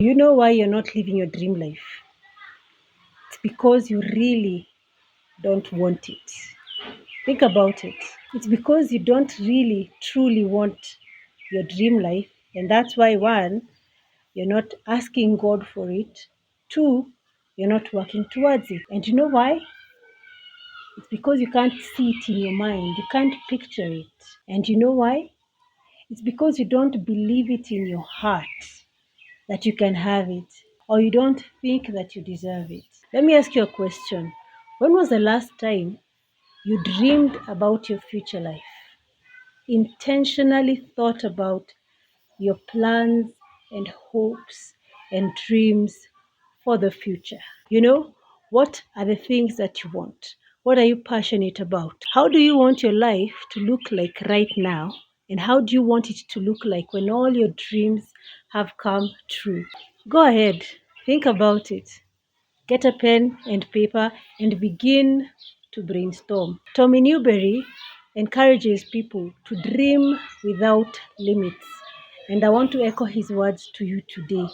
You know why you're not living your dream life? It's because you really don't want it. Think about it. It's because you don't really truly want your dream life, and that's why one, you're not asking God for it. Two, you're not working towards it. And you know why? It's because you can't see it in your mind. You can't picture it. And you know why? It's because you don't believe it in your heart that you can have it, or you don't think that you deserve it. Let me ask you a question. When was the last time you dreamed about your future life? Intentionally thought about your plans and hopes and dreams for the future. What are the things that you want? What are you passionate about? How do you want your life to look like right now? And how do you want it to look like when all your dreams have come true? Go ahead, think about it. Get a pen and paper and begin to brainstorm. Tommy Newberry encourages people to dream without limits. And I want to echo his words to you today.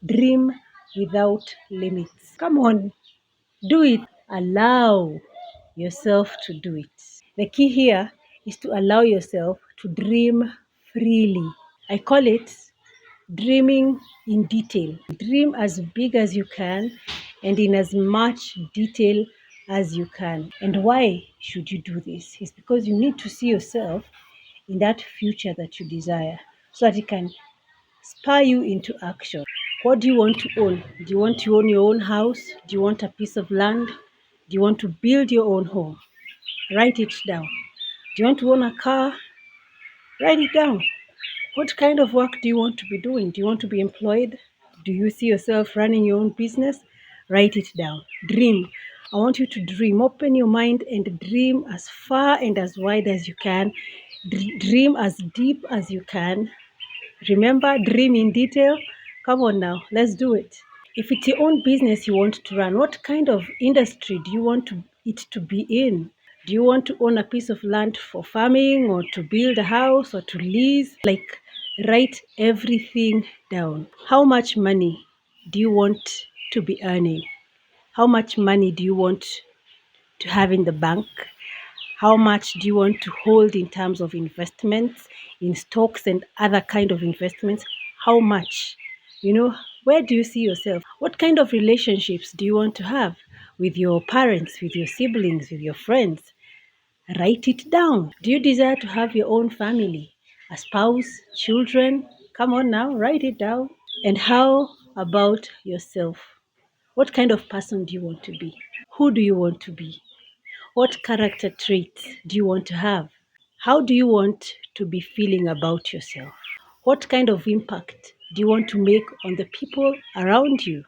Dream without limits. Come on, do it. Allow yourself to do it. The key here is to allow yourself to dream freely. I call it dreaming in detail. Dream as big as you can and in as much detail as you can. And why should you do this? It's because you need to see yourself in that future that you desire so that it can spur you into action. What do you want to own? Do you want to own your own house? Do you want a piece of land? Do you want to build your own home? Write it down. Do you want to own a car? Write it down. What kind of work do you want to be doing? Do you want to be employed? Do you see yourself running your own business? Write it down. Dream. I want you to dream. Open your mind and dream as far and as wide as you can. Dream as deep as you can. Remember, dream in detail. Come on now, let's do it. If it's your own business you want to run, what kind of industry do you want it to be in? Do you want to own a piece of land for farming or to build a house or to lease? Write everything down. How much money do you want to be earning? How much money do you want to have in the bank? How much do you want to hold in terms of investments in stocks and other kind of investments? How much? Where do you see yourself? What kind of relationships do you want to have with your parents, with your siblings, with your friends? Write it down. Do you desire to have your own family, a spouse, children? Come on now, write it down. And how about yourself? What kind of person do you want to be? Who do you want to be? What character traits do you want to have? How do you want to be feeling about yourself? What kind of impact do you want to make on the people around you?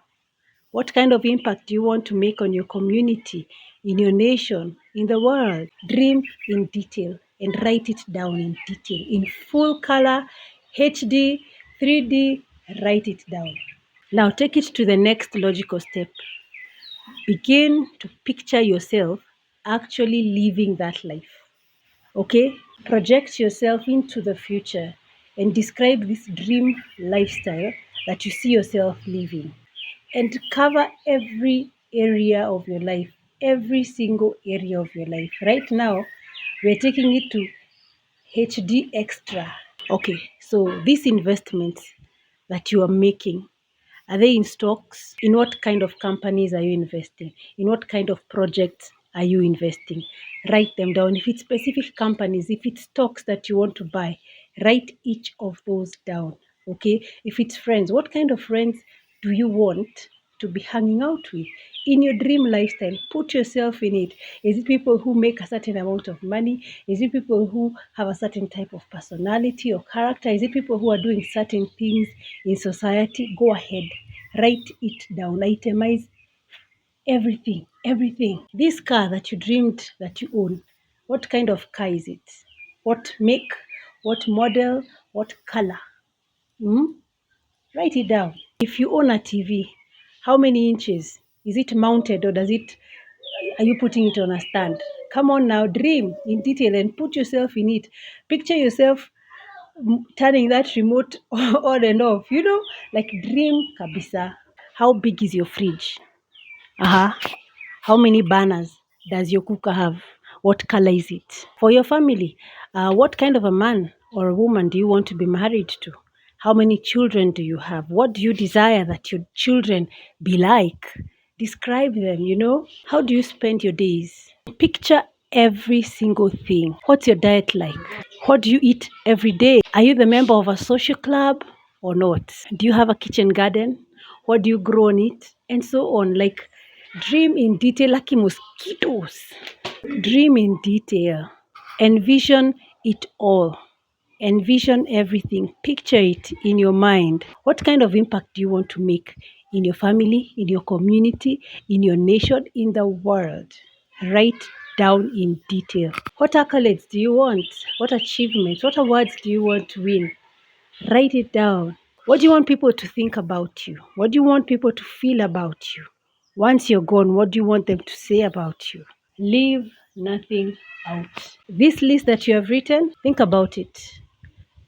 What kind of impact do you want to make on your community, in your nation, in the world? Dream in detail and write it down in detail, in full color, HD, 3D, write it down. Now take it to the next logical step. Begin to picture yourself actually living that life. Okay? Project yourself into the future and describe this dream lifestyle that you see yourself living. And cover every area of your life, every single area of your life. Right now, we're taking it to HD extra. Okay, so these investments that you are making, are they in stocks? In what kind of companies are you investing? In what kind of projects are you investing? Write them down. If it's specific companies, if it's stocks that you want to buy, write each of those down. Okay? If it's friends, what kind of friends do you want to be hanging out with? In your dream lifestyle, put yourself in it. Is it people who make a certain amount of money? Is it people who have a certain type of personality or character? Is it people who are doing certain things in society? Go ahead, write it down, itemize everything, everything. This car that you dreamed that you own, what kind of car is it? What make? What model? What color? Hmm? Write it down. If you own a TV, how many inches? Is it mounted or are you putting it on a stand? Come on now, dream in detail and put yourself in it. Picture yourself turning that remote on and off, like dream kabisa. How big is your fridge? How many burners does your cooker have? What color is it? For your family, what kind of a man or a woman do you want to be married to? How many children do you have? What do you desire that your children be like? Describe them. How do you spend your days? Picture every single thing. What's your diet like? What do you eat every day? Are you the member of a social club or not? Do you have a kitchen garden? What do you grow on it? And so on. Like, dream in detail, lucky mosquitoes. Dream in detail. Envision it all. Envision everything. Picture it in your mind. What kind of impact do you want to make in your family, in your community, in your nation, in the world? Write down in detail. What accolades do you want? What achievements? What awards do you want to win? Write it down. What do you want people to think about you? What do you want people to feel about you? Once you're gone, what do you want them to say about you? Leave nothing out. This list that you have written, think about it,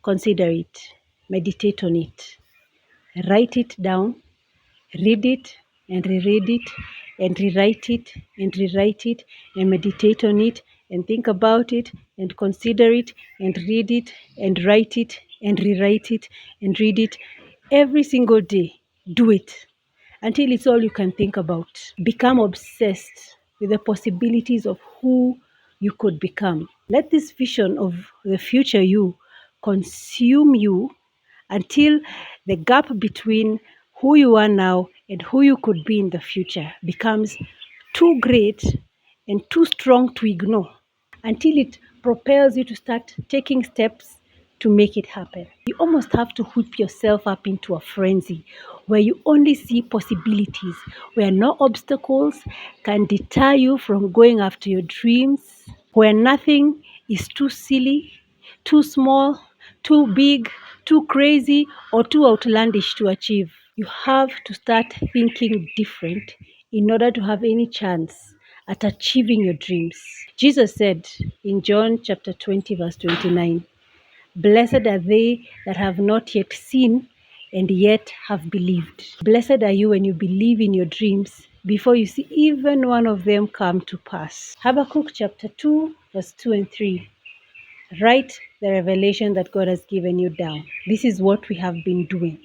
consider it, meditate on it, write it down, read it and reread it and rewrite it and rewrite it and meditate on it and think about it and consider it and read it and write it and rewrite it and read it every single day. Do it until it's all you can think about. Become obsessed with the possibilities of who you could become. Let this vision of the future you consume you until the gap between who you are now and who you could be in the future becomes too great and too strong to ignore, until it propels you to start taking steps to make it happen. You almost have to whip yourself up into a frenzy where you only see possibilities, where no obstacles can deter you from going after your dreams, where nothing is too silly, too small, too big, too crazy, or too outlandish to achieve. You have to start thinking different in order to have any chance at achieving your dreams. Jesus said in John chapter 20, verse 29, "Blessed are they that have not yet seen and yet have believed." Blessed are you when you believe in your dreams before you see even one of them come to pass. Habakkuk chapter 2, verse 2 and 3. Write the revelation that God has given you down. This is what we have been doing.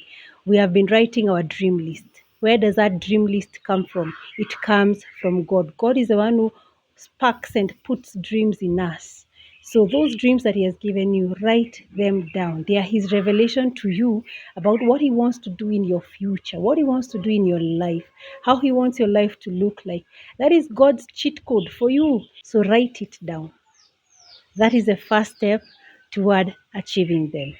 We have been writing our dream list. Where does that dream list come from? It comes from God. God is the one who sparks and puts dreams in us. So those dreams that He has given you, write them down. They are His revelation to you about what He wants to do in your future, what He wants to do in your life, how He wants your life to look like. That is God's cheat code for you. So write it down. That is the first step toward achieving them.